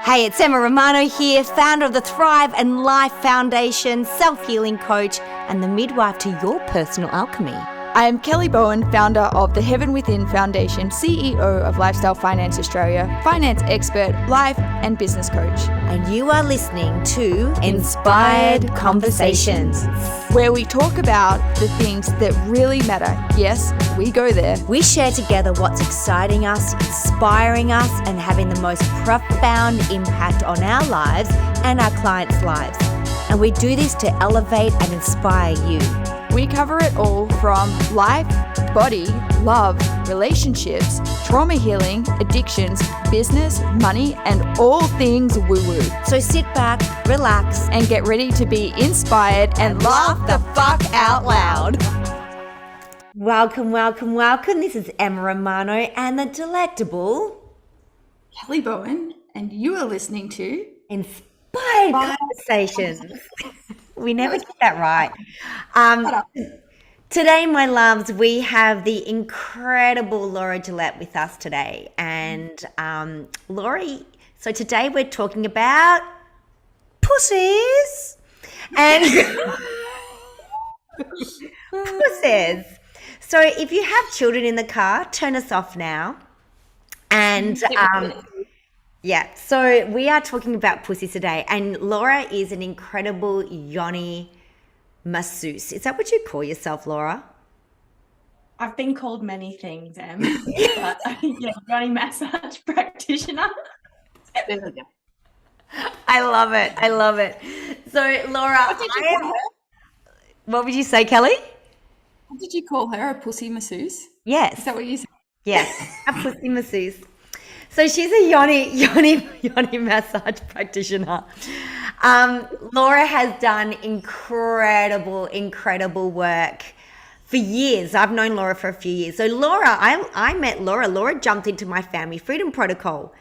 Hey, it's Emma Romano here, founder of the Thrive and Life Foundation, self-healing coach, and the midwife to your personal alchemy. I am Kelly Bowen, founder of the Heaven Within Foundation, CEO of Lifestyle Finance Australia, finance expert, life and business coach. And you are listening to Inspired Conversations, where we talk about the things that really matter. Yes, we go there. We share together what's exciting us, inspiring us, and having the most profound impact on our lives and our clients' lives. And we do this to elevate and inspire you. We cover it all from life, body, love, relationships, trauma healing, addictions, business, money, and all things woo-woo. So sit back, relax, and get ready to be inspired and laugh the fuck out loud. Welcome, welcome, welcome. This is Emma Romano and the delectable Kelly Bowen, and you are listening to Inspired Conversations. We never get that right. Today, my loves, we have the incredible Laura Gillet with us today. And Laurie, so today we're talking about pussies and pussies. So if you have children in the car, turn us off now. And yeah, so we are talking about pussies today, and Laura is an incredible Yoni Masseuse. Is that what you call yourself, Laura? I've been called many things, Em, but yeah, Yoni Massage Practitioner. I love it. I love it. So, Laura, what would you say, Kelly? What did you call her? A pussy masseuse? Yes. Is that what you said? Yes, a pussy masseuse. So she's a Yoni massage practitioner. Laura has done incredible work for years. I've known Laura for a few years. So Laura, I met Laura. Laura jumped into my family freedom protocol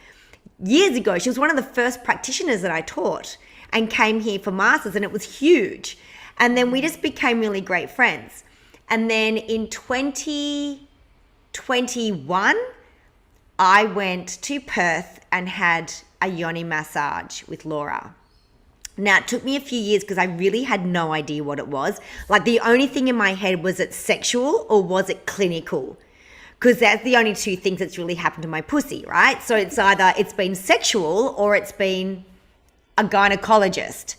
years ago. She was one of the first practitioners that I taught and came here for masters, and it was huge. And then we just became really great friends. And then in 2021, I went to Perth and had a Yoni massage with Laura. Now, it took me a few years because I really had no idea what it was. Like, the only thing in my head was it sexual or was it clinical? Because that's the only two things that's really happened to my pussy, right? So it's either it's been sexual or it's been a gynecologist.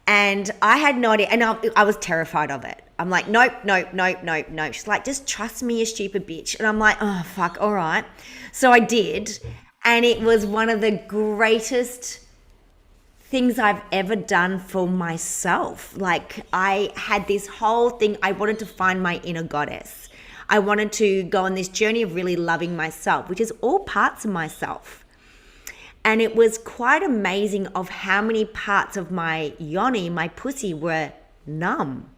And I had no idea. And I was terrified of it. I'm like, nope. She's like, just trust me, you stupid bitch. And I'm like, oh, fuck, all right. So I did. And it was one of the greatest things I've ever done for myself. Like, I had this whole thing. I wanted to find my inner goddess. I wanted to go on this journey of really loving myself, which is all parts of myself. And it was quite amazing of how many parts of my yoni, my pussy, were numb.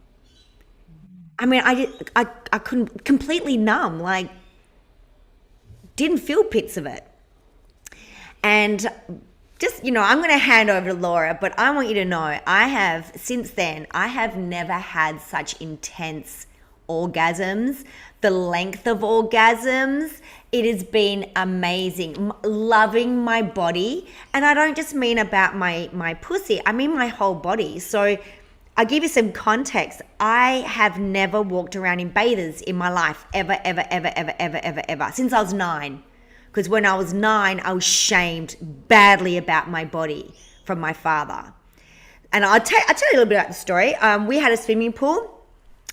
I mean, I couldn't, completely numb, like, didn't feel bits of it. And just, I'm going to hand over to Laura, but I want you to know, since then, I have never had such intense orgasms, the length of orgasms. It has been amazing, loving my body. And I don't just mean about my pussy, I mean my whole body. So I'll give you some context. I have never walked around in bathers in my life, ever, since I was 9. Because when I was 9, I was shamed badly about my body from my father. And I'll tell you a little bit about the story. We had a swimming pool,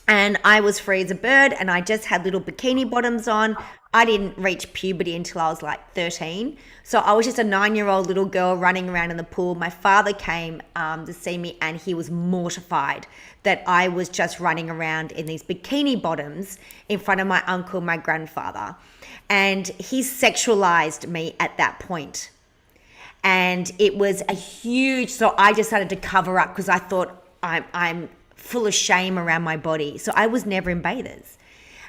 and I was free as a bird, and I just had little bikini bottoms on. I didn't reach puberty until I was like 13. So I was just a 9-year-old little girl running around in the pool. My father came to see me, and he was mortified that I was just running around in these bikini bottoms in front of my uncle, my grandfather. And he sexualized me at that point. And it was a huge, so I just started to cover up because I thought I'm full of shame around my body. So I was never in bathers.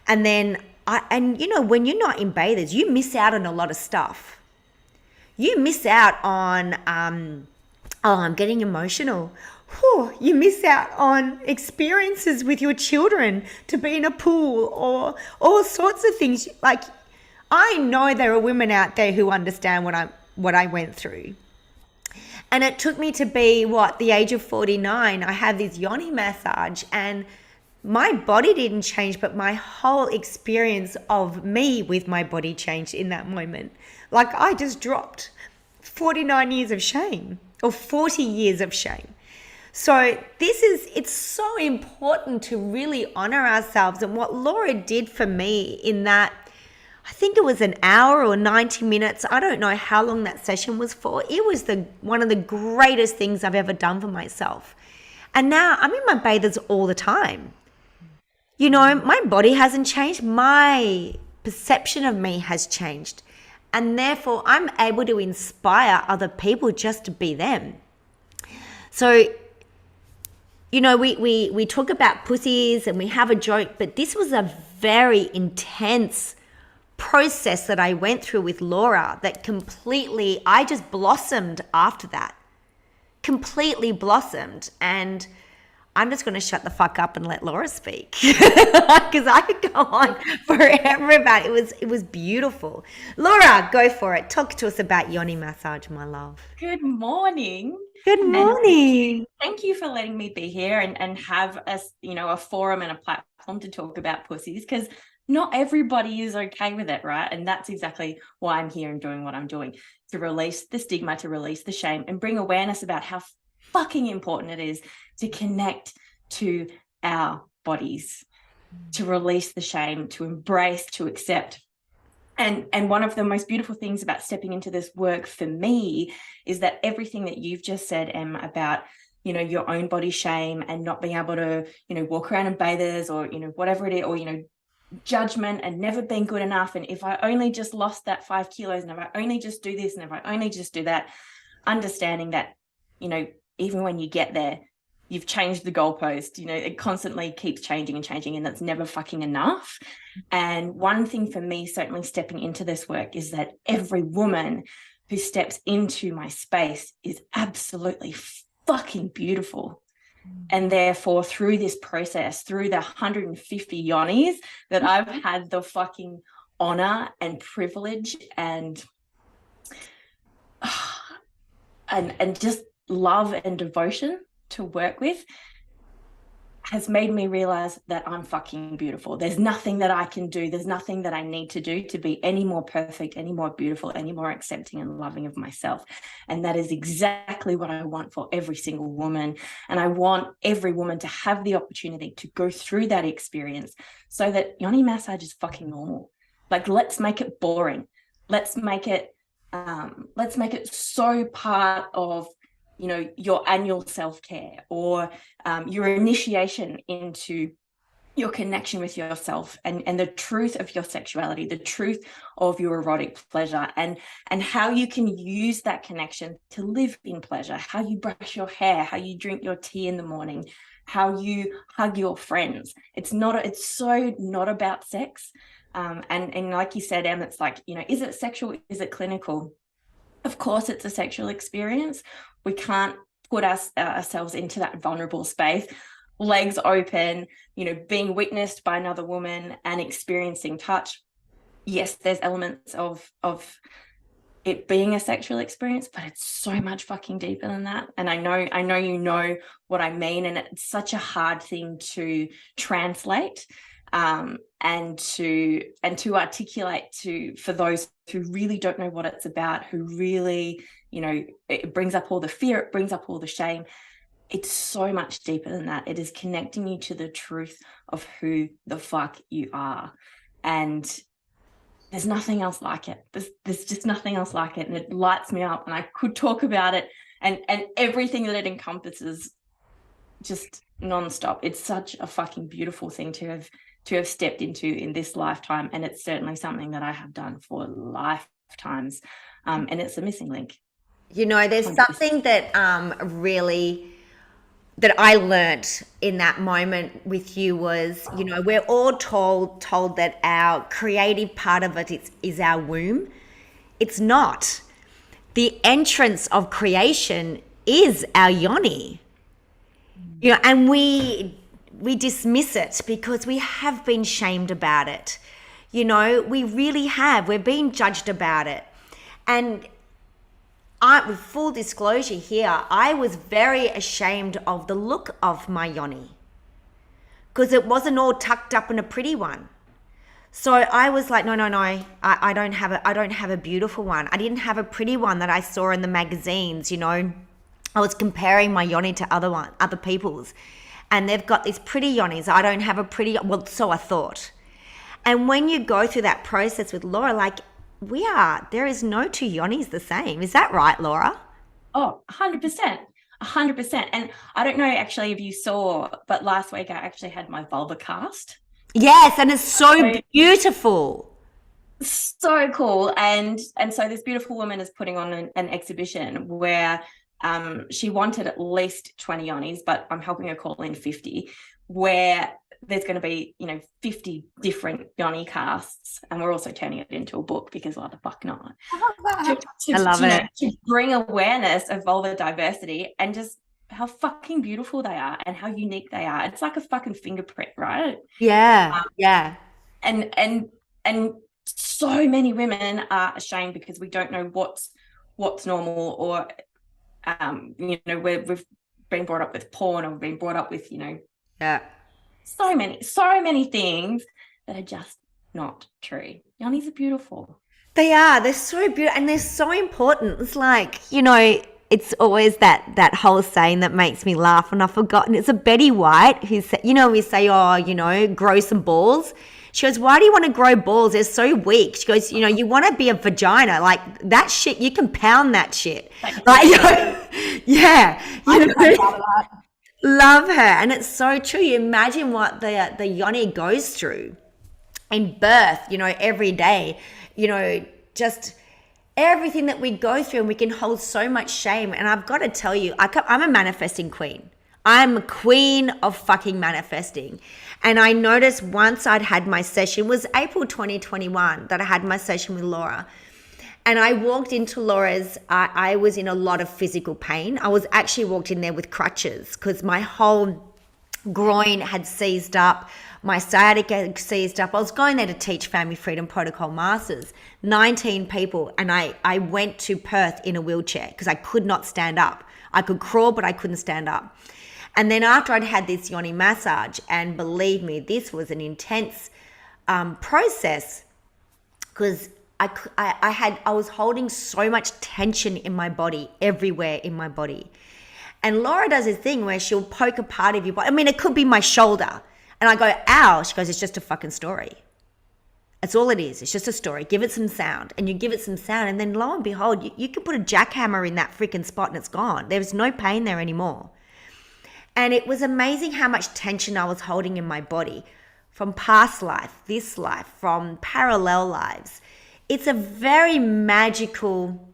And then when you're not in bathers, you miss out on a lot of stuff. You miss out on, I'm getting emotional. You miss out on experiences with your children, to be in a pool or all sorts of things. Like, I know there are women out there who understand what I went through. And it took me to be, the age of 49. I had this Yoni massage and my body didn't change, but my whole experience of me with my body changed in that moment. Like I just dropped 49 years of shame or 40 years of shame. So it's so important to really honor ourselves. And what Laura did for me in that, I think it was an hour or 90 minutes. I don't know how long that session was for. It was one of the greatest things I've ever done for myself. And now I'm in my bathers all the time. You know, my body hasn't changed. My perception of me has changed. And therefore, I'm able to inspire other people just to be them. So, you know, we talk about pussies and we have a joke, but this was a very intense process that I went through with Laura that completely, I just blossomed after that. Completely blossomed. And I'm just going to shut the fuck up and let Laura speak because I could go on forever about it. It was beautiful. Laura, go for it. Talk to us about Yoni massage, my love. Good morning. Good morning. Thank you for letting me be here and have a forum and a platform to talk about pussies, because not everybody is okay with it, right? And that's exactly why I'm here and doing what I'm doing, to release the stigma, to release the shame, and bring awareness about how fucking important it is to connect to our bodies, to release the shame, to embrace, to accept. And one of the most beautiful things about stepping into this work for me is that everything that you've just said, Em, about, you know, your own body shame and not being able to, you know, walk around in bathers or, you know, whatever it is, or, you know, judgment and never being good enough. And if I only just lost that 5 kilos, and if I only just do this, and if I only just do that, understanding that, you know, even when you get there, you've changed the goalpost. You know, it constantly keeps changing and changing, and that's never fucking enough. And one thing for me, certainly stepping into this work, is that every woman who steps into my space is absolutely fucking beautiful. And therefore, through this process, through the 150 yonis that I've had the fucking honor and privilege and just love and devotion to work with, has made me realize that I'm fucking beautiful. There's nothing that I can do. There's nothing that I need to do to be any more perfect, any more beautiful, any more accepting and loving of myself. And that is exactly what I want for every single woman. And I want every woman to have the opportunity to go through that experience so that Yoni massage is fucking normal. Like, let's make it boring. Let's make it so part of, you know, your annual self-care or your initiation into your connection with yourself and the truth of your sexuality, the truth of your erotic pleasure, and how you can use that connection to live in pleasure, how you brush your hair, how you drink your tea in the morning, how you hug your friends. It's so not about sex. And like you said, Em, it's like, you know, is it sexual? Is it clinical? Of course, it's a sexual experience. We can't put ourselves into that vulnerable space, legs open, you know, being witnessed by another woman and experiencing touch. Yes, there's elements of it being a sexual experience, but it's so much fucking deeper than that. And I know you know what I mean. And it's such a hard thing to translate and to articulate for those who really don't know what it's about, who really, you know, it brings up all the fear, it brings up all the shame. It's so much deeper than that. It is connecting you to the truth of who the fuck you are. And there's nothing else like it. There's just nothing else like it. And it lights me up, and I could talk about it and everything that it encompasses just nonstop. It's such a fucking beautiful thing to have stepped into in this lifetime. And it's certainly something that I have done for lifetimes. And it's a missing link. You know, there's something that really that I learnt in that moment with you was, you know, we're all told that our creative part of it is our womb. It's not. The entrance of creation is our yoni. You know, and we dismiss it because we have been shamed about it. You know, we really have. We're being judged about it. And with full disclosure here, I was very ashamed of the look of my yoni because it wasn't all tucked up in a pretty one. So I was like, no, I don't have a beautiful one. I didn't have a pretty one that I saw in the magazines, I was comparing my yoni to other people's, and they've got these pretty yonis. I don't have a pretty, well, so I thought. And when you go through that process with Laura, like there is no two yonis the same. Is that right, Laura? Oh, 100%. 100%. And I don't know actually if you saw, but last week I actually had my vulva cast. Yes, and it's so beautiful. So cool. And so this beautiful woman is putting on an exhibition where she wanted at least 20 yonis, but I'm helping her call in 50, where there's going to be, 50 different yoni casts, and we're also turning it into a book because why the fuck not? I love it. To bring awareness of vulva diversity and just how fucking beautiful they are and how unique they are. It's like a fucking fingerprint, right? Yeah, yeah. And so many women are ashamed because we don't know what's normal, or we've been brought up with porn, or been brought up with yeah, so many things that are just not true. Yonis are beautiful. They are. They're so beautiful, and they're so important. It's like, it's always that whole saying that makes me laugh, and I've forgotten. It's a Betty White who said, we say, grow some balls. She goes, why do you want to grow balls? They're so weak. She goes, you want to be a vagina. Like that shit, you can pound that shit. Like, yeah. Love her. And it's so true. You imagine what the yoni goes through in birth, every day, just everything that we go through, and we can hold so much shame. And I've got to tell you, I'm a manifesting queen. I'm a queen of fucking manifesting. And I noticed once I'd had my session, it was April 2021 that I had my session with Laura. And I walked into Laura's, I was in a lot of physical pain. I was actually walked in there with crutches because my whole groin had seized up. My sciatica had seized up. I was going there to teach Family Freedom Protocol Masters, 19 people. And I went to Perth in a wheelchair because I could not stand up. I could crawl, but I couldn't stand up. And then after I'd had this yoni massage, and believe me, this was an intense process because I was holding so much tension in my body, everywhere in my body. And Laura does this thing where she'll poke a part of your body. I mean, it could be my shoulder. And I go, ow. She goes, it's just a fucking story. That's all it is. It's just a story. Give it some sound. And you give it some sound. And then lo and behold, you can put a jackhammer in that freaking spot and it's gone. There's no pain there anymore. And it was amazing how much tension I was holding in my body from past life, this life, from parallel lives. It's a very magical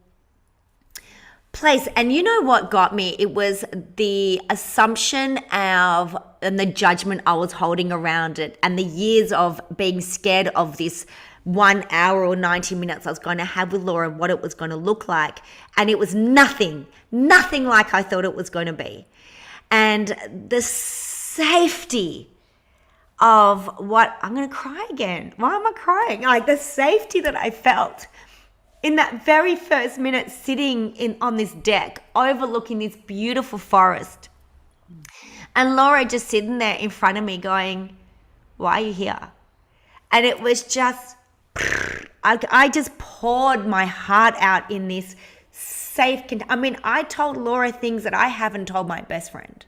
place. And you know what got me? It was the assumption of and the judgment I was holding around it, and the years of being scared of this 1 hour or 90 minutes I was going to have with Laura and what it was going to look like. And it was nothing like I thought it was going to be. And the safety of what, I'm going to cry again. Why am I crying? Like the safety that I felt in that very first minute sitting on this deck overlooking this beautiful forest. And Laura just sitting there in front of me going, why are you here? And it was just, I just poured my heart out in this safe, I told Laura things that I haven't told my best friend.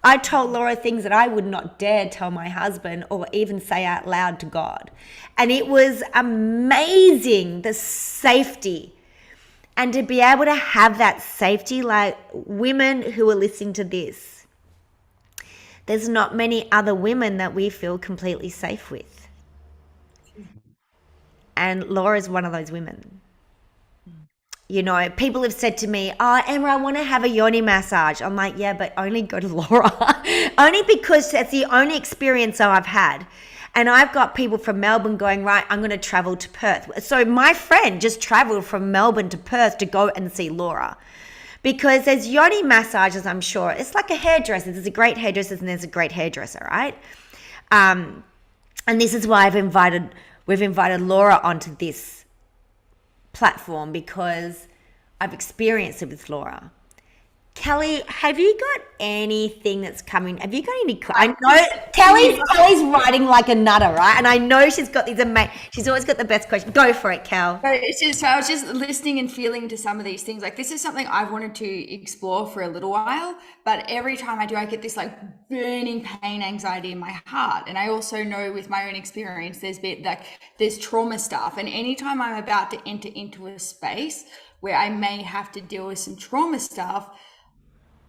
I told Laura things that I would not dare tell my husband or even say out loud to God. And it was amazing, the safety. And to be able to have that safety, like women who are listening to this, there's not many other women that we feel completely safe with. And Laura's one of those women. People have said to me, oh, Emma, I want to have a yoni massage. I'm like, yeah, but only go to Laura. Only because that's the only experience I've had. And I've got people from Melbourne going, right, I'm going to travel to Perth. So my friend just traveled from Melbourne to Perth to go and see Laura. Because there's yoni massages, I'm sure. It's like a hairdresser. There's a great hairdresser and there's a great hairdresser, right? And this is why we've invited Laura onto this platform, because I've experienced it with Laura. Kelly, have you got anything that's coming? Have you got any? I know Kelly's writing like a nutter, right? And I know she's got these amazing. She's always got the best questions. Go for it, Kel. So I was just listening and feeling to some of these things. Like, this is something I've wanted to explore for a little while, but every time I do, I get this like burning pain, anxiety in my heart. And I also know with my own experience, there's trauma stuff. And anytime I'm about to enter into a space where I may have to deal with some trauma stuff,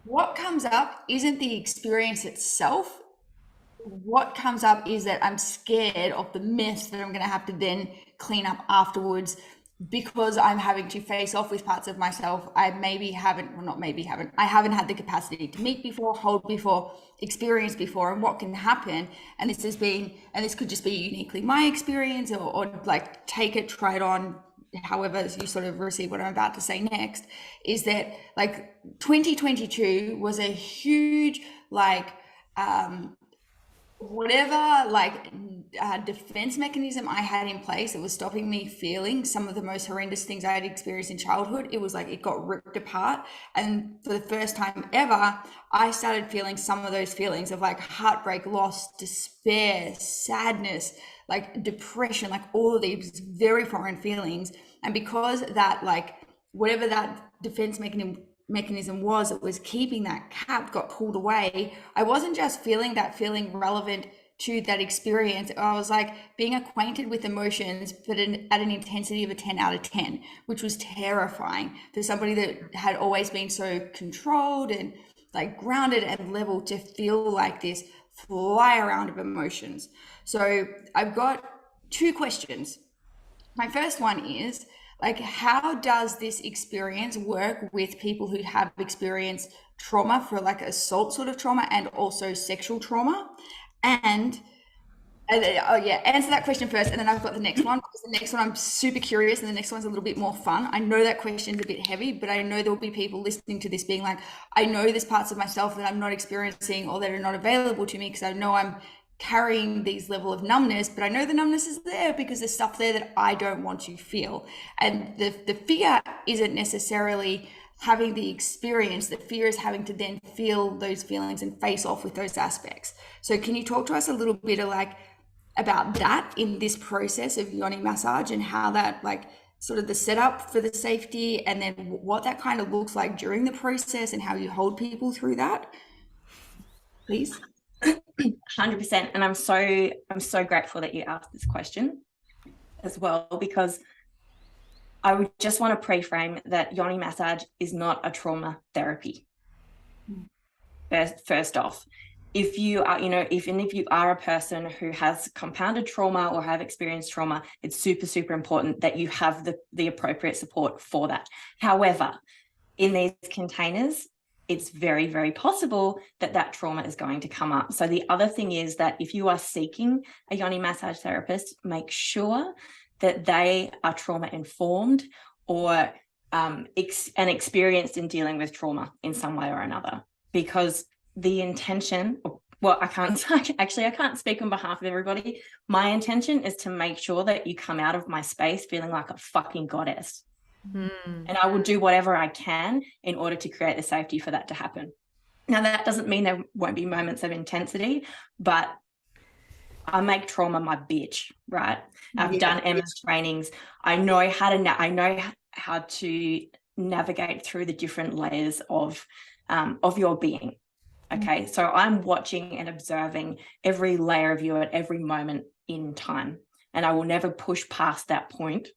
what comes up isn't the experience itself. What comes up is that I'm scared of the mess that I'm going to have to then clean up afterwards, because I'm having to face off with parts of myself I haven't had the capacity to meet before, hold before, experience before, and what can happen. And this could just be uniquely my experience, or like take it, try it on, however you sort of receive what I'm about to say next, is that like 2022 was a huge defense mechanism I had in place that was stopping me feeling some of the most horrendous things I had experienced in childhood. It was like it got ripped apart, and for the first time ever I started feeling some of those feelings of like heartbreak, loss, despair, sadness, like depression, like all of these very foreign feelings. And because that, like, whatever that defense mechanism was that was keeping that cap got pulled away, I wasn't just feeling that feeling relevant to that experience. I was like being acquainted with emotions, but at an intensity of a 10 out of 10, which was terrifying for somebody that had always been so controlled and like grounded and level, to feel like this fly around of emotions. So I've got two questions. My first one is, like, how does this experience work with people who have experienced trauma, for like assault sort of trauma and also sexual trauma? And answer that question first, and then I've got the next one, because the next one I'm super curious, and the next one's a little bit more fun. I know that question's a bit heavy, but I know there will be people listening to this being like, I know there's parts of myself that I'm not experiencing or that are not available to me, because I know I'm carrying these level of numbness, but I know the numbness is there because there's stuff there that I don't want to feel. And the fear isn't necessarily having the experience. The fear is having to then feel those feelings and face off with those aspects. So can you talk to us a little bit about that in this process of yoni massage, and how that, like, sort of the setup for the safety, and then what that kind of looks like during the process, and how you hold people through that, please? 100%. And I'm so grateful that you asked this question as well, because I would just want to pre-frame that yoni massage is not a trauma therapy. First off, if you are, if you are a person who has compounded trauma or have experienced trauma, it's super, super important that you have the appropriate support for that. However, in these containers, it's very, very possible that trauma is going to come up. So the other thing is that if you are seeking a yoni massage therapist, make sure that they are trauma informed or experienced in dealing with trauma in some way or another. Because the intention, I can't speak on behalf of everybody. My intention is to make sure that you come out of my space feeling like a fucking goddess. And I will do whatever I can in order to create the safety for that to happen. Now, that doesn't mean there won't be moments of intensity, but I make trauma my bitch, right? I've done Emma's trainings. I know how to navigate through the different layers of your being. Okay, so I'm watching and observing every layer of you at every moment in time, and I will never push past that point,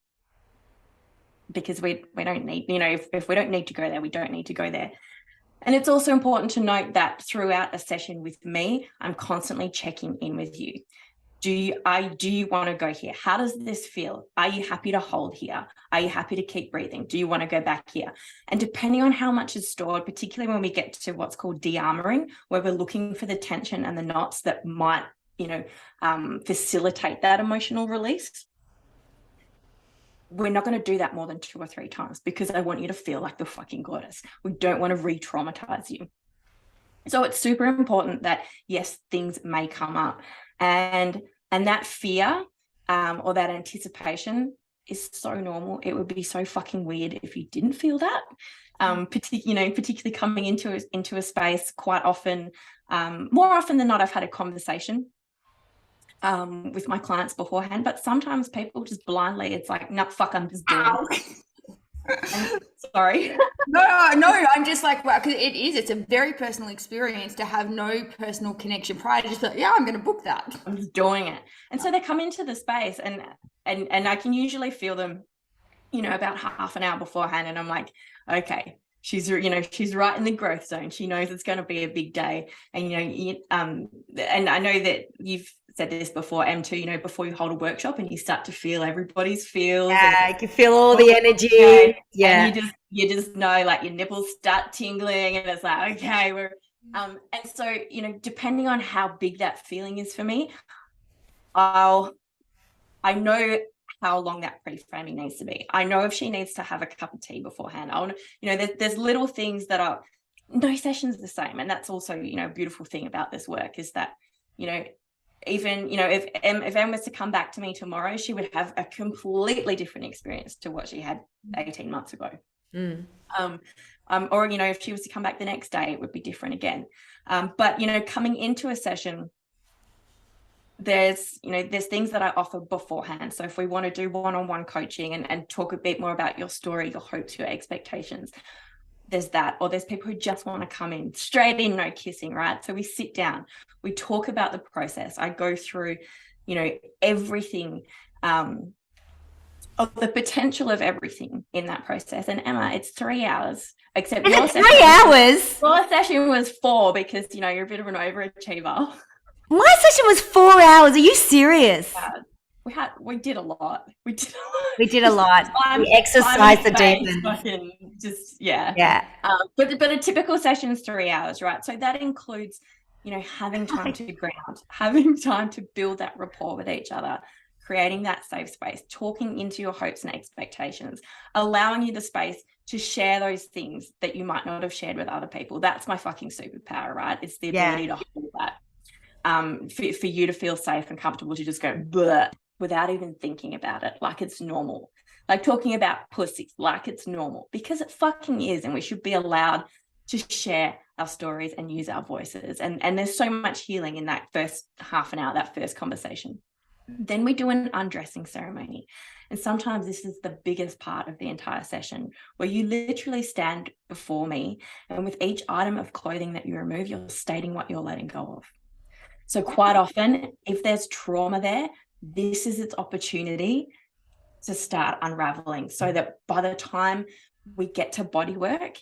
because we don't need, if we don't need to go there, we don't need to go there. And it's also important to note that throughout a session with me, I'm constantly checking in with you. Do you want to go here? How does this feel? Are you happy to hold here? Are you happy to keep breathing? Do you want to go back here? And depending on how much is stored, particularly when we get to what's called de-armoring, where we're looking for the tension and the knots that might, facilitate that emotional release, we're not going to do that more than 2 or 3 times, because I want you to feel like the fucking goddess. We don't want to re-traumatize you. So it's super important that, yes, things may come up, and that fear or that anticipation is so normal. It would be so fucking weird if you didn't feel that. Particularly coming into a space quite often, more often than not, I've had a conversation with my clients beforehand, but sometimes people just blindly, it's like, no, fuck, I'm just doing it. Sorry. No, I'm just like, wow, because it's a very personal experience to have no personal connection prior to just like, yeah, I'm going to book that. I'm just doing it. And so they come into the space and I can usually feel them, about half an hour beforehand. And I'm like, okay, she's right in the growth zone. She knows it's going to be a big day. And, and I know that you've said this before, M2, before you hold a workshop and you start to feel everybody's feels. Yeah, you can feel all the energy. Yeah. And you just know, like, your nipples start tingling and it's like, okay, we're, and so, depending on how big that feeling is for me, I know how long that pre-framing needs to be. I know if she needs to have a cup of tea beforehand. I want to, there's little things that are, no session's the same. And that's also, a beautiful thing about this work is that, even, if Em was to come back to me tomorrow, she would have a completely different experience to what she had 18 months ago. Or, if she was to come back the next day, it would be different again. But, coming into a session, there's things that I offer beforehand. So if we want to do one-on-one coaching and talk a bit more about your story, your hopes, your expectations, there's that. Or there's people who just want to come in straight in, no kissing, right? So we sit down, we talk about the process. I go through, everything, of the potential of everything in that process. And Emma, it's 3 hours, except your 3 hours. Your session was 4 because, you're a bit of an overachiever. My session was 4 hours. Are you serious? We did a lot. We did a lot. We exercised the demons. Just yeah. Yeah. But a typical session is 3 hours, right? So that includes, having time to ground, having time to build that rapport with each other, creating that safe space, talking into your hopes and expectations, allowing you the space to share those things that you might not have shared with other people. That's my fucking superpower, right? It's the ability to hold that. For you to feel safe and comfortable to just go bleh, without even thinking about it, like it's normal. Like talking about pussies, like it's normal, because it fucking is, and we should be allowed to share our stories and use our voices. And there's so much healing in that first half an hour, that first conversation. Then we do an undressing ceremony. And sometimes this is the biggest part of the entire session, where you literally stand before me, and with each item of clothing that you remove, you're stating what you're letting go of. So quite often, if there's trauma there, this is its opportunity to start unraveling, so that by the time we get to body work,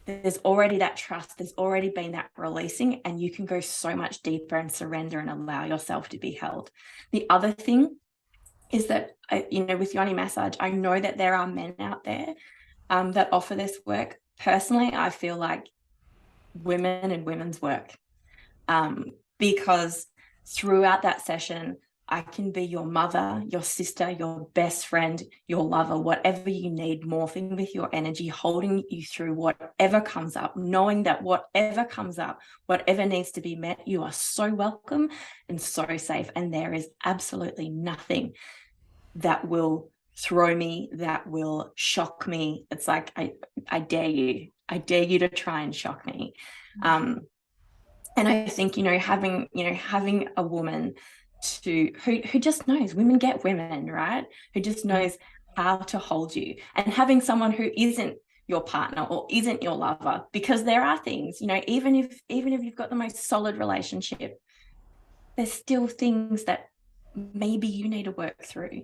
there's already that trust, there's already been that releasing, and you can go so much deeper and surrender and allow yourself to be held. The other thing is that, with Yoni Massage, I know that there are men out there that offer this work. Personally, I feel like women and women's work. Because throughout that session, I can be your mother, your sister, your best friend, your lover, whatever you need, morphing with your energy, holding you through whatever comes up, knowing that whatever comes up, whatever needs to be met, you are so welcome and so safe. And there is absolutely nothing that will throw me, that will shock me. It's like, I dare you to try and shock me. And I think, having a woman who just knows, women get women, right? Who just knows how to hold you, and having someone who isn't your partner or isn't your lover, because there are things, even if you've got the most solid relationship, there's still things that maybe you need to work through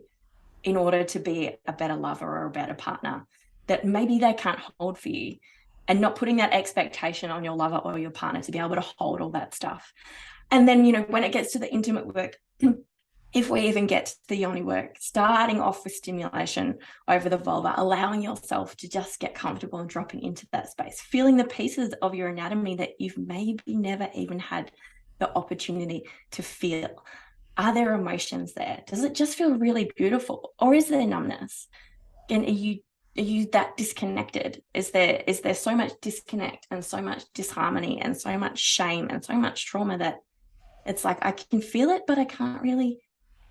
in order to be a better lover or a better partner, that maybe they can't hold for you. And not putting that expectation on your lover or your partner to be able to hold all that stuff. And then, when it gets to the intimate work, if we even get to the yoni work, starting off with stimulation over the vulva, allowing yourself to just get comfortable and dropping into that space, feeling the pieces of your anatomy that you've maybe never even had the opportunity to feel. Are there emotions there? Does it just feel really beautiful? Or is there numbness? And are you that disconnected? Is there so much disconnect and so much disharmony and so much shame and so much trauma that it's like I can feel it, but I can't really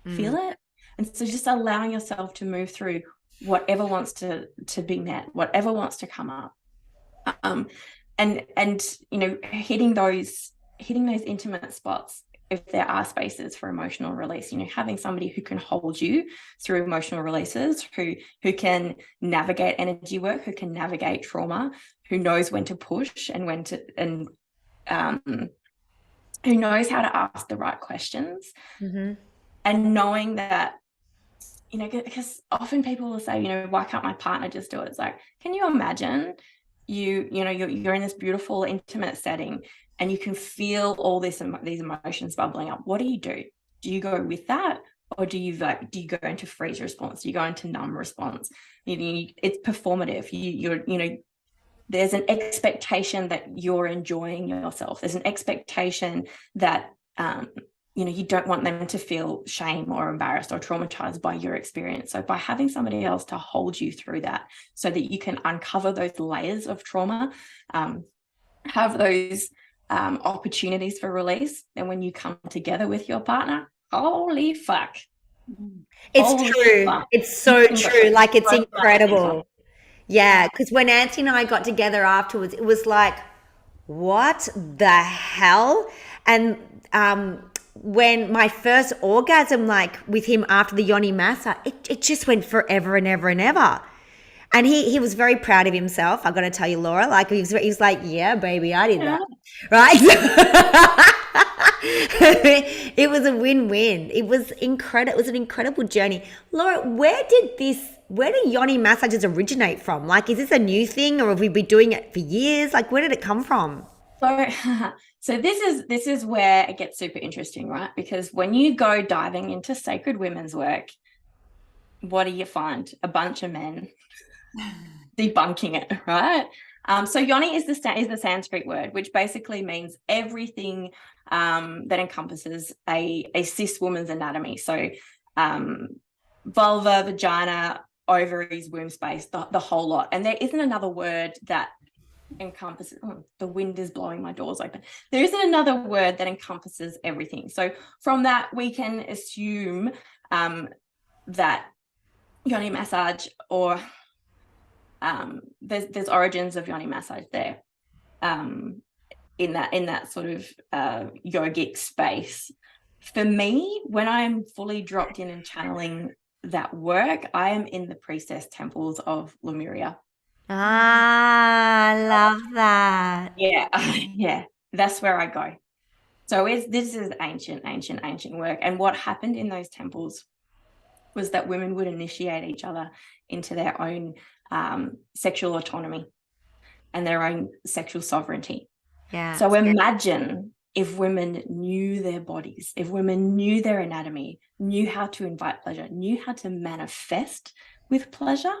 feel it? And so just allowing yourself to move through whatever wants to be met, whatever wants to come up. And you know, hitting those intimate spots, if there are spaces for emotional release, you know, having somebody who can hold you through emotional releases, who can navigate energy work, who can navigate trauma, who knows when to push and when to, and who knows how to ask the right questions. And knowing that, you know, because often people will say, you know, why can't my partner just do it? It's like, can you imagine you know, you're in this beautiful intimate setting and you can feel all these emotions bubbling up. What do? Do you go with that, or do you go into freeze response? Do you go into numb response? It's performative. You know, there's an expectation that you're enjoying yourself. There's an expectation that you know, you don't want them to feel shame or embarrassed or traumatized by your experience. So by having somebody else to hold you through that, so that you can uncover those layers of trauma, have those opportunities for release, then when you come together with your partner, holy fuck. It's true. It's so true. Like, it's incredible. Yeah, because when Anthony and I got together afterwards, it was like, what the hell? And when my first orgasm, like with him after the Yoni massage, it just went forever and ever and ever. And he was very proud of himself. I got to tell you, Laura, like he was like, yeah, baby, I did that, right? It was a win-win. It was incredible. It was an incredible journey. Laura, where did Yoni massages originate from? Like, is this a new thing, or have we been doing it for years? Like, where did it come from? So this is where it gets super interesting, right? Because when you go diving into sacred women's work, what do you find? A bunch of men debunking it, right? So yoni is the Sanskrit word, which basically means everything that encompasses a cis woman's anatomy. So vulva, vagina, ovaries, womb space, the whole lot. And there isn't another word that encompasses, the wind is blowing my doors open. There isn't another word that encompasses everything. So from that, we can assume that yoni massage, or there's origins of yoni massage there, in that sort of yogic space. For me, when I'm fully dropped in and channeling that work, I am in the priestess temples of Lemuria. I love that. Yeah, that's where I go. So this is ancient work. And what happened in those temples was that women would initiate each other into their own sexual autonomy and their own sexual sovereignty. Yeah. So imagine if women knew their bodies, if women knew their anatomy, knew how to invite pleasure, knew how to manifest with pleasure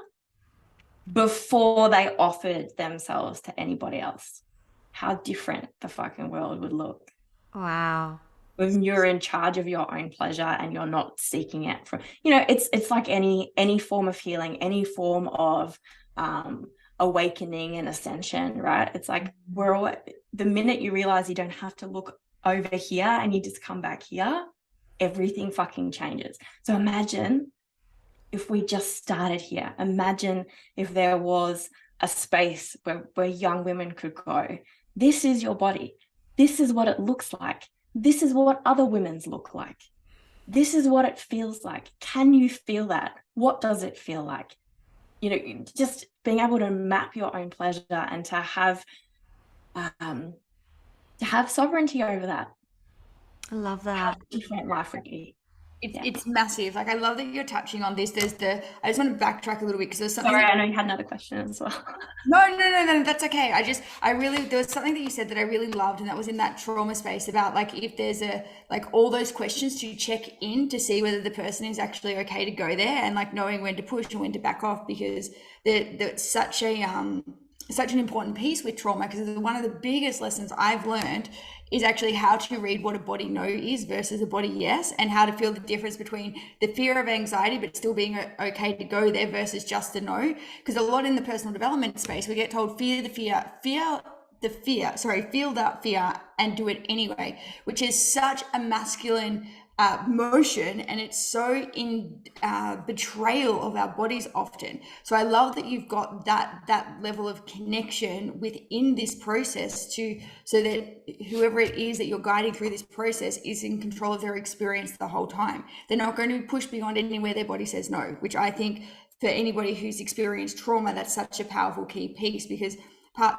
before they offered themselves to anybody else, how different the fucking world would look. Wow. When you're in charge of your own pleasure and you're not seeking it from, you know, it's like any form of healing, any form of awakening and ascension, right? It's like the minute you realize you don't have to look over here and you just come back here, everything fucking changes. So imagine if we just started here. Imagine if there was a space where young women could go, this is your body, this is what it looks like, this is what other women's look like, this is what it feels like. Can you feel that? What does it feel like? You know, just being able to map your own pleasure and to have sovereignty over that. I love that. Different life would be. It's massive. Like, I love that you're touching on this. I just want to backtrack a little bit because there's something. Sorry, I know you had another question as well. No, that's okay. There was something that you said that I really loved, and that was in that trauma space about, like, if there's all those questions to check in to see whether the person is actually okay to go there, and like knowing when to push and when to back off, because there's such an important piece with trauma, because one of the biggest lessons I've learned is actually how to read what a body no is versus a body yes, and how to feel the difference between the fear of anxiety but still being okay to go there versus just the no. Because a lot in the personal development space, we get told feel that fear and do it anyway, which is such a masculine motion, and it's so in betrayal of our bodies often. So I love that you've got that level of connection within this process so that whoever it is that you're guiding through this process is in control of their experience the whole time. They're not going to push beyond anywhere their body says no, which I think for anybody who's experienced trauma, that's such a powerful key piece, because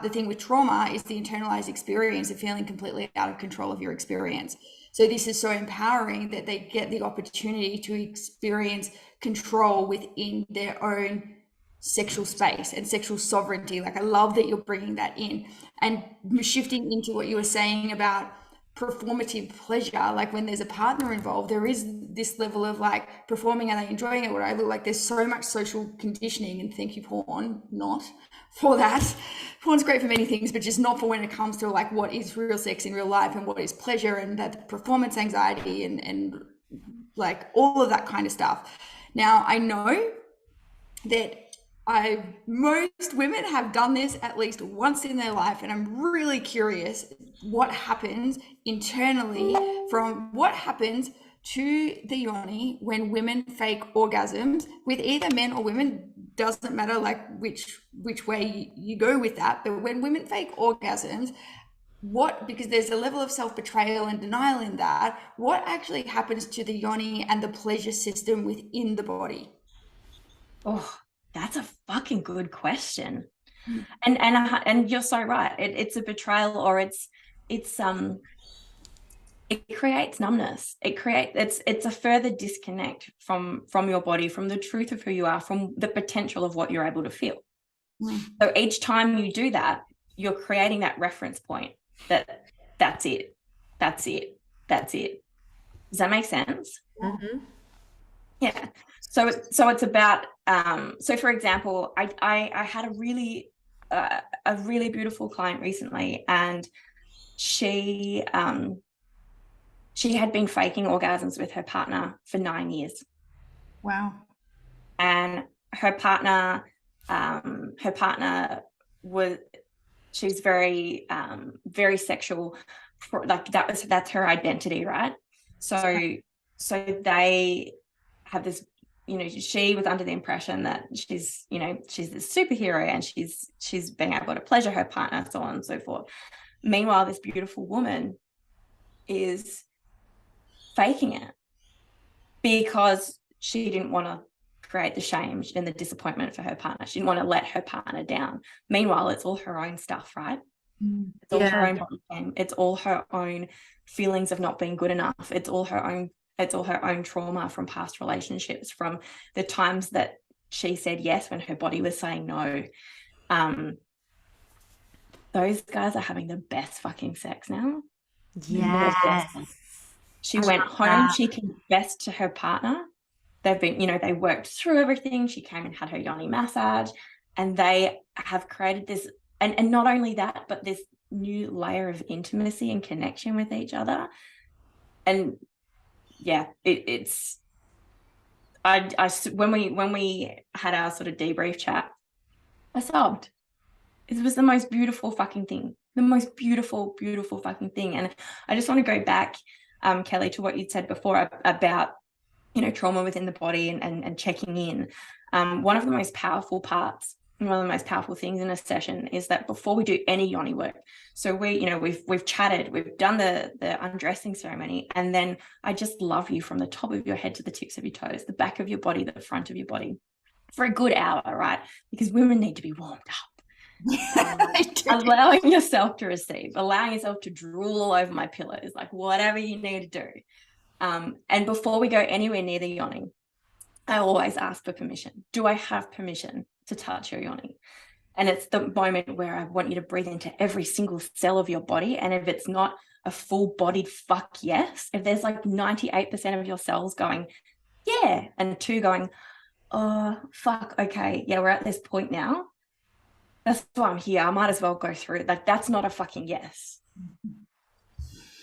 the thing with trauma is the internalized experience of feeling completely out of control of your experience. So this is so empowering that they get the opportunity to experience control within their own sexual space and sexual sovereignty. Like, I love that you're bringing that in and shifting into what you were saying about performative pleasure. Like, when there's a partner involved, there is this level of like performing, are they enjoying it, what I look like. There's so much social conditioning, and thank you porn not for that. Porn's great for many things, but just not for when it comes to like what is real sex in real life and what is pleasure, and that performance anxiety and like all of that kind of stuff. Now, I know that most women have done this at least once in their life, and I'm really curious what happens internally, from what happens to the yoni when women fake orgasms with either men or women. Doesn't matter like which way you go with that, but when women fake orgasms, because there's a level of self-betrayal and denial in that, what actually happens to the yoni and the pleasure system within the body? Oh, that's a fucking good question. And you're so right. It's a betrayal, or it creates numbness. It's a further disconnect from your body, from the truth of who you are, from the potential of what you're able to feel. So each time you do that, you're creating that reference point that's it. Does that make sense? Mm-hmm. Yeah. So it's about so for example, I had a really beautiful client recently, and she had been faking orgasms with her partner for 9 years. Wow. And her partner she's very sexual, like that's her identity, right? So they have this, she was under the impression that she's this superhero, and she's being able to pleasure her partner, so on and so forth. Meanwhile, this beautiful woman is faking it because she didn't want to create the shame and the disappointment for her partner. She didn't want to let her partner down. Meanwhile, it's all her own stuff, right? It's all her own body shame. It's all her own feelings of not being good enough. It's all her own trauma from past relationships, from the times that she said yes when her body was saying no. Those guys are having the best fucking sex now. Yes. She went home, she confessed to her partner. They've been, they worked through everything. She came and had her Yoni massage, and they have created this, and not only that, but this new layer of intimacy and connection with each other. And yeah, it's when we had our sort of debrief chat, I sobbed. It was the most beautiful fucking thing, the most beautiful fucking thing. And I just want to go back, Kelly, to what you'd said before about trauma within the body and checking in. One of the most powerful parts and one of the most powerful things in a session is that before we do any yoni work, so we've chatted, we've done the undressing ceremony, and then I just love you from the top of your head to the tips of your toes, the back of your body, the front of your body, for a good hour, right? Because women need to be warmed up. Allowing yourself to receive, allowing yourself to drool all over my pillows, like whatever you need to do. And before we go anywhere near the yoni, I always ask for permission. Do I have permission to touch your yoni? And it's the moment where I want you to breathe into every single cell of your body. And if it's not a full-bodied fuck yes, if there's like 98% of your cells going, yeah, and 2 going, oh, fuck, okay, yeah, we're at this point now. That's why I'm here. I might as well go through it. Like, that's not a fucking yes.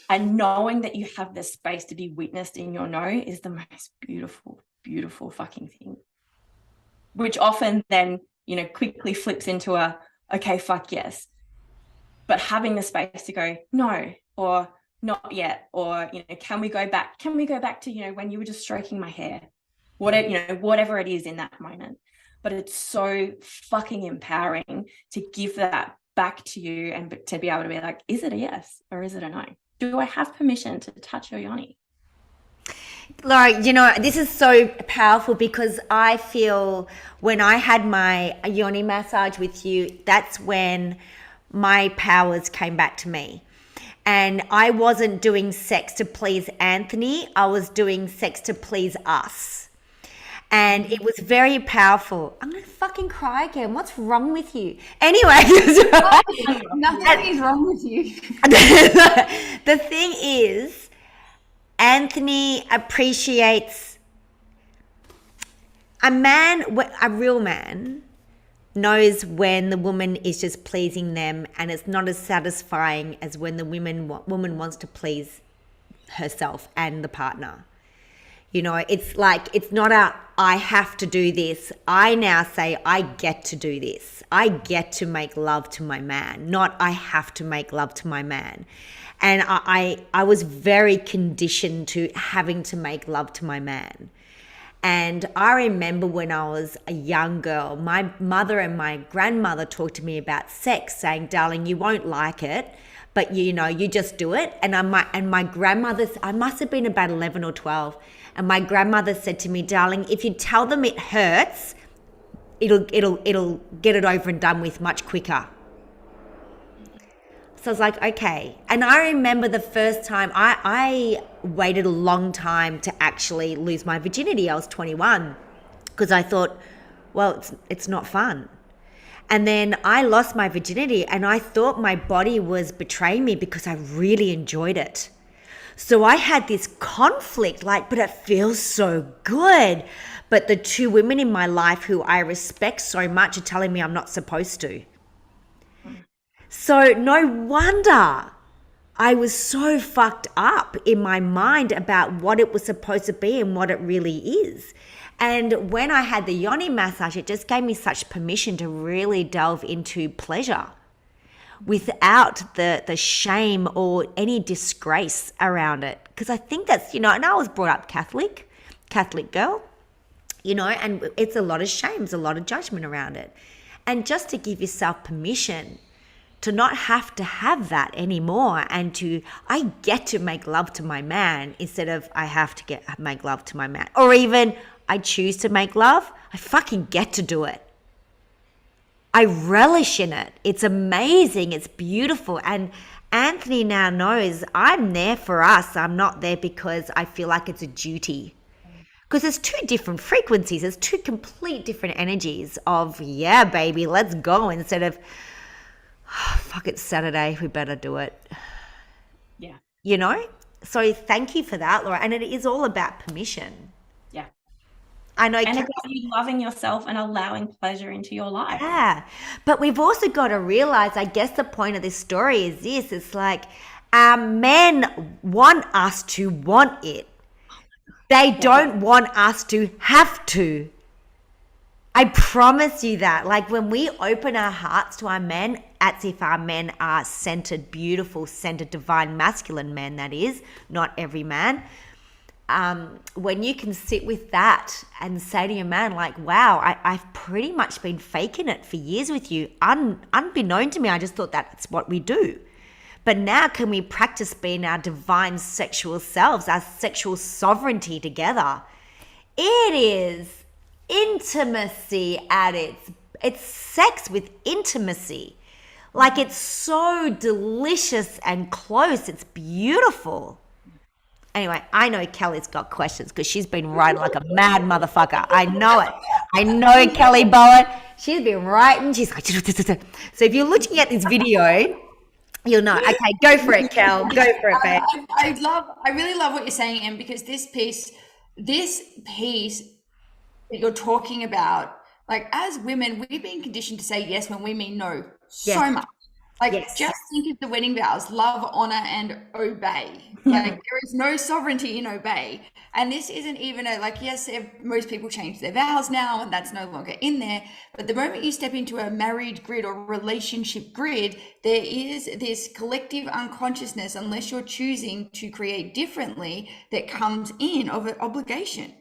And knowing that you have the space to be witnessed in your no is the most beautiful fucking thing. Which often then, quickly flips into a, okay, fuck yes. But having the space to go, no, or not yet, or, you know, can we go back to, you know, when you were just stroking my hair, whatever, you know, whatever it is in that moment. But it's so fucking empowering to give that back to you and to be able to be like, is it a yes or is it a no? Do I have permission to touch your yoni? Laura, you know, this is so powerful because I feel when I had my yoni massage with you, that's when my powers came back to me. And I wasn't doing sex to please Anthony. I was doing sex to please us. And it was very powerful. I'm going to fucking cry again. What's wrong with you? Anyway. Nothing is wrong with you. The thing is, Anthony appreciates a real man knows when the woman is just pleasing them, and it's not as satisfying as when the woman wants to please herself and the partner. You know, it's like, it's not I have to do this. I now say I get to do this. I get to make love to my man, not I have to make love to my man. And I was very conditioned to having to make love to my man. And I remember when I was a young girl, my mother and my grandmother talked to me about sex, saying, darling, you won't like it, but you know, you just do it. And my grandmother, I must have been about 11 or 12. And my grandmother said to me, darling, if you tell them it hurts, it'll get it over and done with much quicker. So I was like, okay. And I remember the first time I waited a long time to actually lose my virginity. I was 21 because I thought, well, it's not fun. And then I lost my virginity and I thought my body was betraying me because I really enjoyed it. So I had this conflict, like, but it feels so good. But the two women in my life who I respect so much are telling me I'm not supposed to. So no wonder I was so fucked up in my mind about what it was supposed to be and what it really is. And when I had the yoni massage, it just gave me such permission to really delve into pleasure without the shame or any disgrace around it. Because I think that's, you know, and I was brought up Catholic girl, you know, and it's a lot of shame, there's a lot of judgment around it. And just to give yourself permission to not have to have that anymore, and I get to make love to my man instead of I have to make love to my man, or even I choose to make love, I fucking get to do it. I relish in it. It's amazing. It's beautiful. And Anthony now knows I'm there for us. I'm not there because I feel like it's a duty. Because there's two different frequencies. There's two complete different energies of, yeah, baby, let's go, instead of, oh, fuck, it's Saturday, we better do it. Yeah. You know? So thank you for that, Laura. And it is all about permission. Yeah. I know. And about you loving yourself and allowing pleasure into your life. Yeah. But we've also got to realize, I guess the point of this story is this. It's like men want us to want it. They don't want us to have to. I promise you that. Like when we open our hearts to our men, as if our men are centered, beautiful, centered, divine, masculine men, that is, not every man. When you can sit with that and say to your man, like, wow, I've pretty much been faking it for years with you. Unbeknown to me, I just thought that's what we do. But now can we practice being our divine sexual selves, our sexual sovereignty together? It is intimacy at it's sex with intimacy. Like it's so delicious and close. It's beautiful. Anyway, I know Kelly's got questions because she's been writing like a mad motherfucker. I know it. I know Kelly Bowen. She's been writing. She's like, so if you're looking at this video, you'll know. Okay, go for it, Kel. Go for it, babe. I really love what you're saying, Em, because this piece that you're talking about, like as women, we've been conditioned to say yes when we mean no so much. Like, Yes. just think of the wedding vows: love, honor, and obey. Like, there is no sovereignty in obey. And this isn't even like, yes, most people change their vows now, and that's no longer in there. But the moment you step into a married grid or relationship grid, there is this collective unconsciousness, unless you're choosing to create differently, that comes in of an obligation.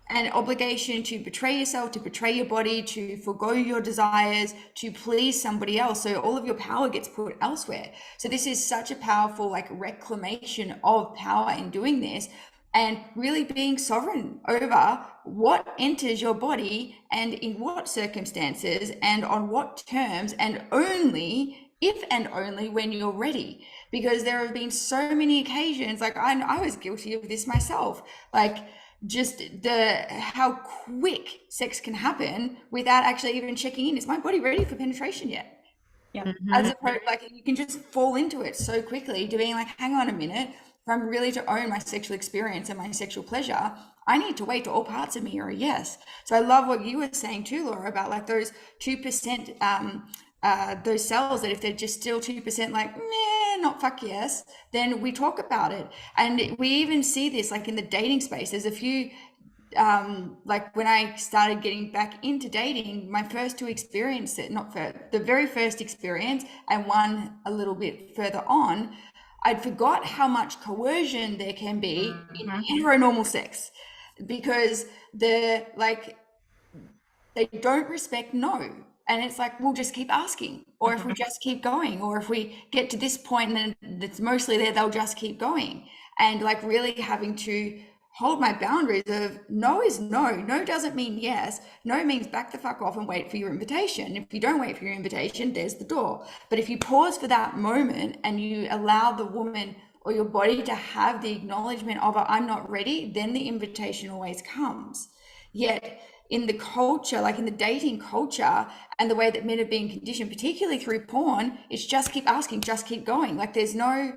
An obligation to betray yourself, to betray your body, to forgo your desires, to please somebody else. So all of your power gets put elsewhere. So this is such a powerful like reclamation of power in doing this, and really being sovereign over what enters your body and in what circumstances and on what terms, and only if and only when you're ready. Because there have been so many occasions, like I was guilty of this myself, like just how quick sex can happen without actually even checking in. Is my body ready for penetration yet? Yeah. As opposed, like, you can just fall into it so quickly, to being like, hang on a minute, if I'm really to own my sexual experience and my sexual pleasure, I need to wait till all parts of me are a yes. So I love what you were saying too, Laura, about like those 2%, those cells, that if they're just still 2% like, meh, not fuck yes, then we talk about it. And we even see this like in the dating space. There's a few, like when I started getting back into dating, my first two experiences, not for the very first experience and one a little bit further on, I'd forgot how much coercion there can be in heteronormal sex, because they're like, they don't respect no. And it's like, we'll just keep asking, or if we just keep going, or if we get to this point and then it's mostly there, they'll just keep going. And like really having to hold my boundaries of no is no. No doesn't mean yes. No means back the fuck off and wait for your invitation. If you don't wait for your invitation, there's the door. But if you pause for that moment and you allow the woman or your body to have the acknowledgement of, I'm not ready, then the invitation always comes. Yet in the culture, like in the dating culture and the way that men are being conditioned, particularly through porn, it's just keep asking, just keep going. Like there's no,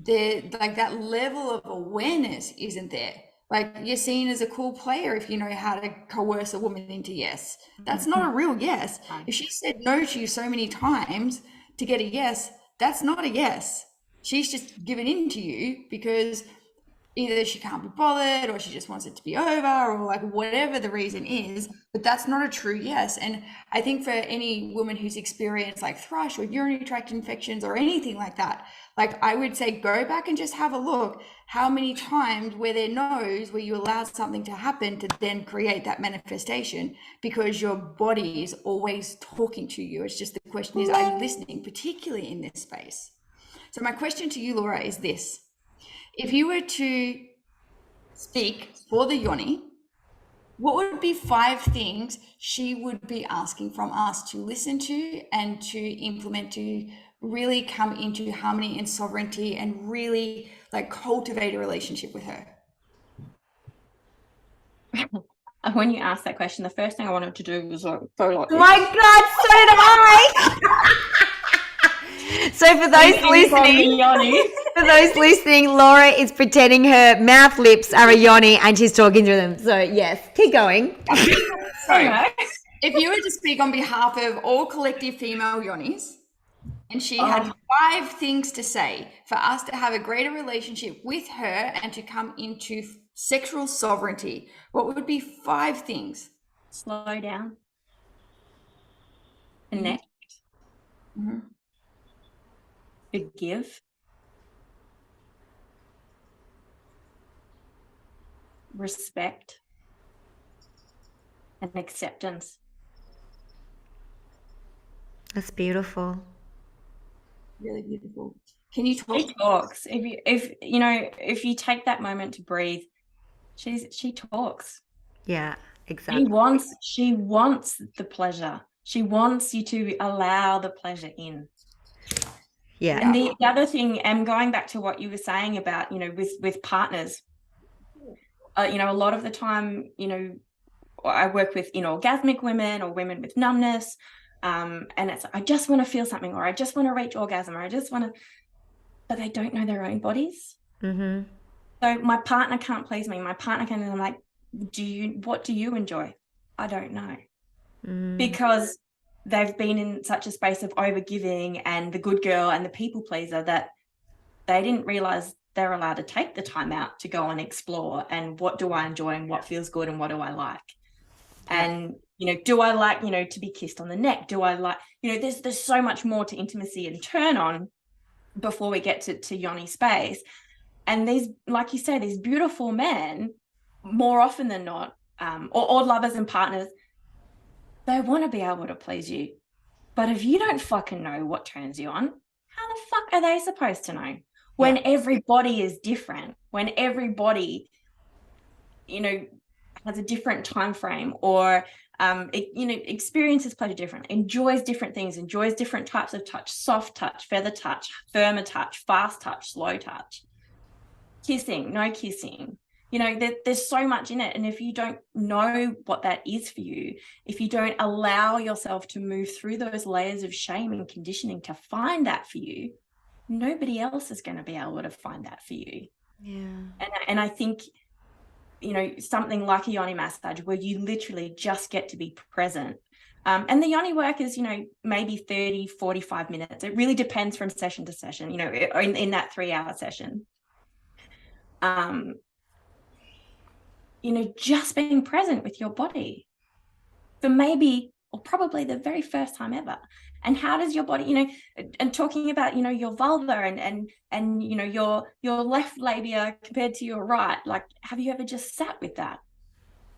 like that level of awareness isn't there. Like you're seen as a cool player if you know how to coerce a woman into yes. That's not a real yes. If she said no to you so many times to get a yes, that's not a yes. She's just given in to you because either she can't be bothered or she just wants it to be over, or like whatever the reason is, but that's not a true yes. And I think for any woman who's experienced like thrush or urinary tract infections or anything like that, like I would say go back and just have a look how many times where there knows where you allowed something to happen to then create that manifestation, because your body is always talking to you. It's just the question is, are you listening, particularly in this space? So my question to you, Laura, is this: if you were to speak for the Yoni, what would be 5 things she would be asking from us to listen to and to implement, to really come into harmony and sovereignty and really like cultivate a relationship with her? When you asked that question, the first thing I wanted to do was like go like this. My God, so did I. So for those listening, Laura is pretending her mouth lips are a yoni and she's talking through them. So yes, keep going. So, if you were to speak on behalf of all collective female yonis, and she had 5 things to say for us to have a greater relationship with her and to come into sexual sovereignty, what would be 5 things? Slow down. Connect. Forgive. Respect. And acceptance. That's beautiful. Really beautiful. Can you talk? She talks. If you take that moment to breathe, she talks. Yeah, exactly. She wants the pleasure. She wants you to allow the pleasure in. Yeah. And the other thing, and going back to what you were saying about, with partners, a lot of the time, I work with inorgasmic women or women with numbness, and it's, I just want to feel something, or I just want to reach orgasm, or I just want to, but they don't know their own bodies. So my partner can't please me. My partner can, and I'm like, what do you enjoy? I don't know. Because they've been in such a space of overgiving and the good girl and the people pleaser that they didn't realize they're allowed to take the time out to go and explore, and what do I enjoy and what feels good and what do I like. And, do I like, to be kissed on the neck? Do I like, there's so much more to intimacy and turn on before we get to Yoni space. And these, like you say, these beautiful men, more often than not, or lovers and partners, they want to be able to please you. But if you don't fucking know what turns you on, how the fuck are they supposed to know? When everybody is different, when everybody, has a different time frame, or experiences pleasure differently, enjoys different things, enjoys different types of touch, soft touch, feather touch, firmer touch, fast touch, slow touch, kissing, no kissing. There's so much in it. And if you don't know what that is for you, if you don't allow yourself to move through those layers of shame and conditioning to find that for you, nobody else is going to be able to find that for you. And I think, something like a Yoni massage where you literally just get to be present. And the Yoni work is, maybe 30, 45 minutes. It really depends from session to session, in that 3-hour session. Just being present with your body for maybe, or probably the very first time ever. And how does your body, and talking about, your vulva and your left labia compared to your right, like, have you ever just sat with that?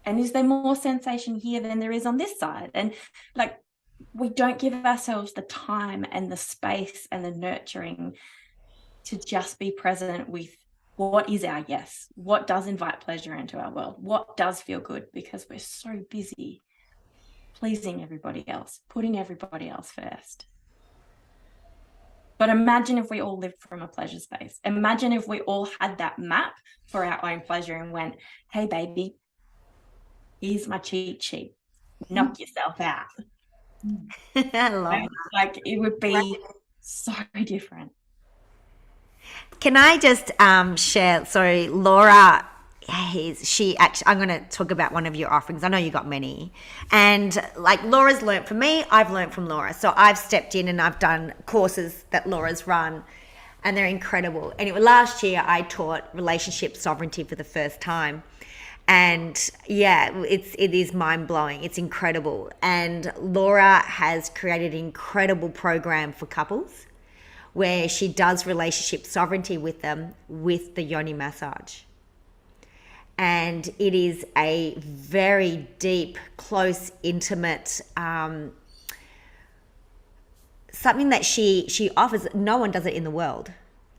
And is there more sensation here than there is on this side? And like, we don't give ourselves the time and the space and the nurturing to just be present with what is our yes, what does invite pleasure into our world, what does feel good, because we're so busy pleasing everybody else, putting everybody else first. But imagine if we all lived from a pleasure space. Imagine if we all had that map for our own pleasure and went, hey, baby, here's my cheat sheet. Knock yourself out. I love that. Like, it would be so different. Can I just share? Sorry, Laura. I'm going to talk about one of your offerings. I know you got many, and like Laura's learnt from me, I've learnt from Laura. So I've stepped in and I've done courses that Laura's run, and they're incredible. Anyway, last year I taught relationship sovereignty for the first time, and it is mind blowing. It's incredible, and Laura has created an incredible program for couples where she does relationship sovereignty with them with the Yoni massage. And it is a very deep, close, intimate, something that she offers. No one does it in the world.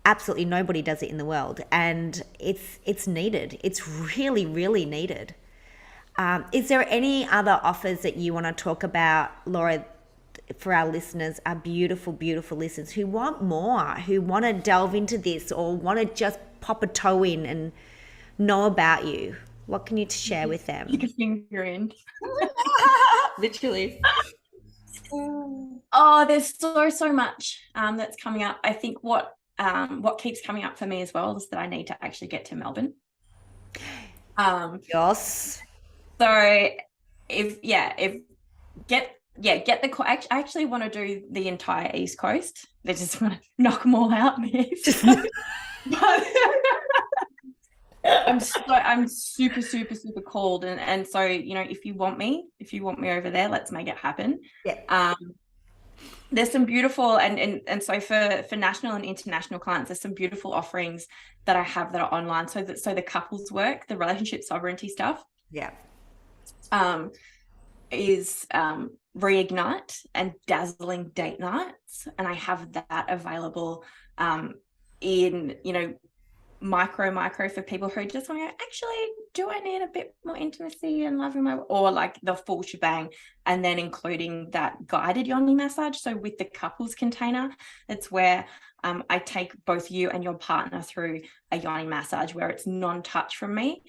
Absolutely nobody does it in the world. And it's needed. It's really, really needed. Is there any other offers that you want to talk about, Laura, for our listeners, our beautiful, beautiful listeners who want more, who want to delve into this or want to just pop a toe in and know about you? What can you share with them? Stick a finger in. Literally. Oh, there's so much that's coming up. I think what keeps coming up for me as well is that I need to actually get to Melbourne. Yes. So get the I actually want to do the entire East Coast. They just want to knock them all out. But I'm super cold, and so if you want me over there, let's make it happen. There's some beautiful and so for national and international clients, there's some beautiful offerings that I have that are online. So the couples work, the relationship sovereignty stuff, is Reignite and Dazzling Date Nights, and I have that available in micro for people who just want to go, actually, do I need a bit more intimacy and love in my, or like the full shebang, and then including that guided Yoni massage. So with the couples container, it's where I take both you and your partner through a Yoni massage where it's non-touch from me.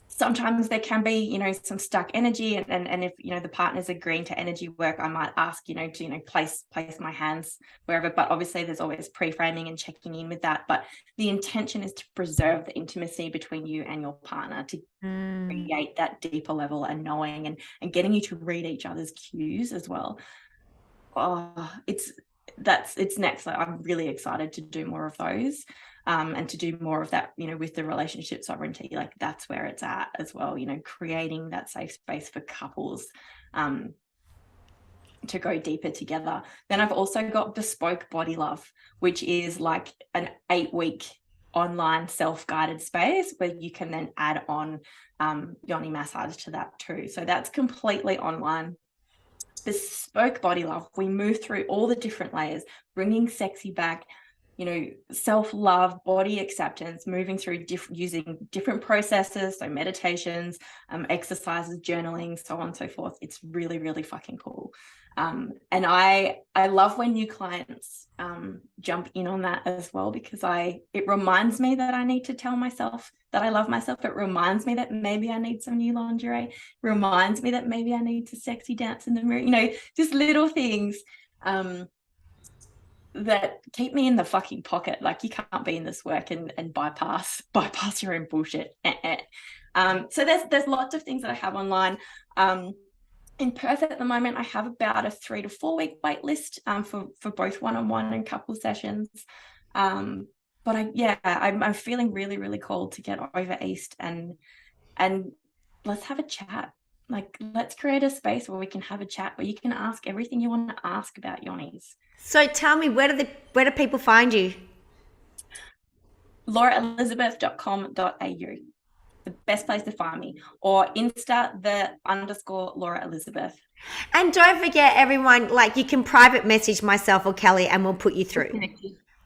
Sometimes there can be, you know, some stuck energy, and if, you know, the partner's agreeing to energy work, I might ask, you know, to, you know, place my hands wherever, but obviously there's always pre-framing and checking in with that. But the intention is to preserve the intimacy between you and your partner, to create that deeper level and knowing, and getting you to read each other's cues as well. Oh, it's next. Like, I'm really excited to do more of those. And to do more of that, you know, with the relationship sovereignty, like that's where it's at as well, you know, creating that safe space for couples to go deeper together. Then I've also got Bespoke Body Love, which is like an 8-week online self-guided space where you can then add on Yoni massage to that too. So that's completely online. Bespoke Body Love, we move through all the different layers, bringing sexy back, you know, self-love, body acceptance, moving through using different processes, so meditations, exercises, journaling, so on and so forth. It's really, really fucking cool. And I love when new clients jump in on that as well, because it reminds me that I need to tell myself that I love myself. It reminds me that maybe I need some new lingerie. It reminds me that maybe I need to sexy dance in the mirror, you know, just little things that keep me in the fucking pocket. Like, you can't be in this work and bypass your own bullshit. So there's lots of things that I have online. In Perth at the moment, I have about a 3 to 4 week wait list for both one-on-one and couple sessions. But I'm feeling really, really called to get over East and let's have a chat. Like, let's create a space where we can have a chat, where you can ask everything you want to ask about yonis. So tell me, where do people find you? lauraelizabeth.com.au, the best place to find me, or Insta _Laura Elizabeth. And don't forget, everyone, like, you can private message myself or Kelly and we'll put you through.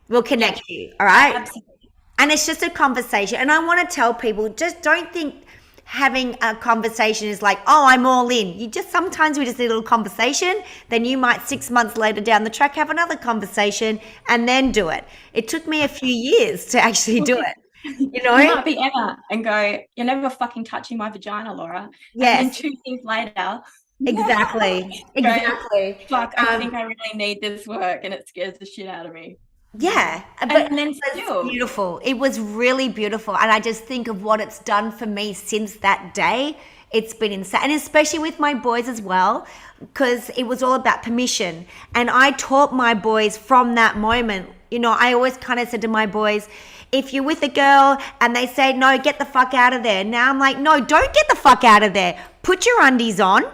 We'll connect you. All right. Absolutely. And it's just a conversation. And I want to tell people, just don't think having a conversation is like, oh, I'm all in. Sometimes we just need a little conversation. Then you might 6 months later down the track have another conversation and then do it. It took me a few years to actually do it. You know, you might be Emma and go, you're never fucking touching my vagina, Laura. Yes. And then 2 things later. Exactly. Exactly. Fuck, I think I really need this work, and it scares the shit out of me. Yeah, but and then it was beautiful. It was really beautiful. And I just think of what it's done for me since that day. It's been insane. And especially with my boys as well, because it was all about permission. And I taught my boys from that moment. You know, I always kind of said to my boys, if you're with a girl and they say, no, get the fuck out of there. Now I'm like, no, don't get the fuck out of there. Put your undies on,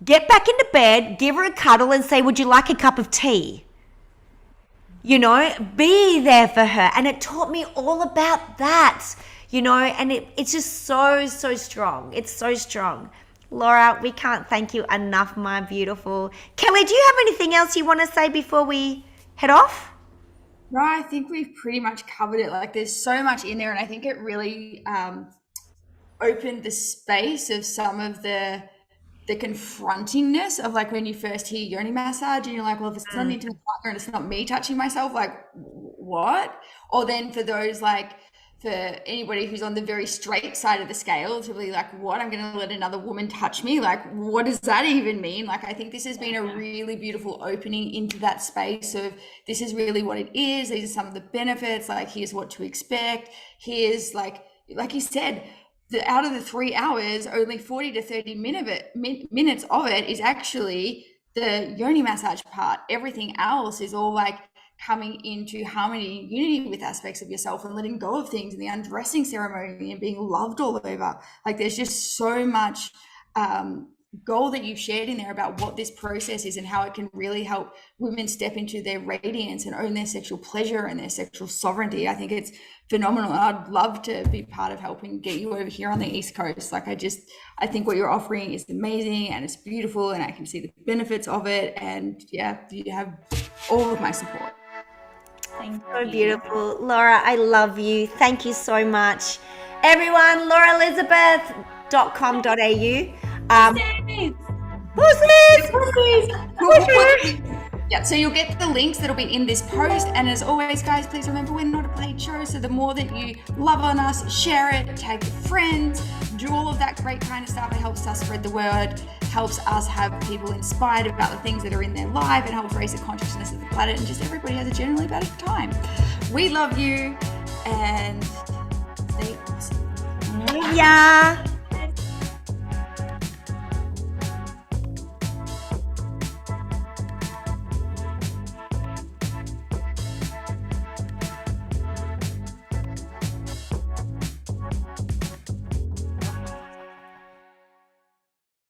get back into bed, give her a cuddle and say, would you like a cup of tea? You know, be there for her. And it taught me all about that, you know, and it's just so, so strong. It's so strong. Laura, we can't thank you enough, my beautiful. Kelly, do you have anything else you want to say before we head off? No, I think we've pretty much covered it. Like, there's so much in there, and I think it really opened the space of some of the confrontingness of, like, when you first hear yoni massage and you're like, well, if it's not an intimate partner and it's not me touching myself, like, what? Or then for those, like, for anybody who's on the very straight side of the scale to be like, what, I'm going to let another woman touch me? Like, what does that even mean? Like, I think this has been a really beautiful opening into that space of, this is really what it is. These are some of the benefits. Like, here's what to expect. Here's, like you said, out of the 3 hours, only 40 to 30 minutes of it is actually the yoni massage part. Everything else is all like coming into harmony and unity with aspects of yourself and letting go of things, and the undressing ceremony and being loved all over. Like, there's just so much goal that you've shared in there about what this process is and how it can really help women step into their radiance and own their sexual pleasure and their sexual sovereignty. I think it's phenomenal. I'd love to be part of helping get you over here on the East Coast. Like, I think what you're offering is amazing and it's beautiful, and I can see the benefits of it. And yeah, you have all of my support. Thank you. So beautiful. Laura, I love you. Thank you so much. Everyone, lauraelizabeth.com.au. Pussies! Pussies! Yeah, so you'll get the links that'll be in this post. And as always, guys, please remember we're not a paid show. So the more that you love on us, share it, tag your friends, do all of that great kind of stuff. It helps us spread the word, helps us have people inspired about the things that are in their life, and helps raise the consciousness of the planet, and just everybody has a generally better time. We love you, and stay awesome. Yeah.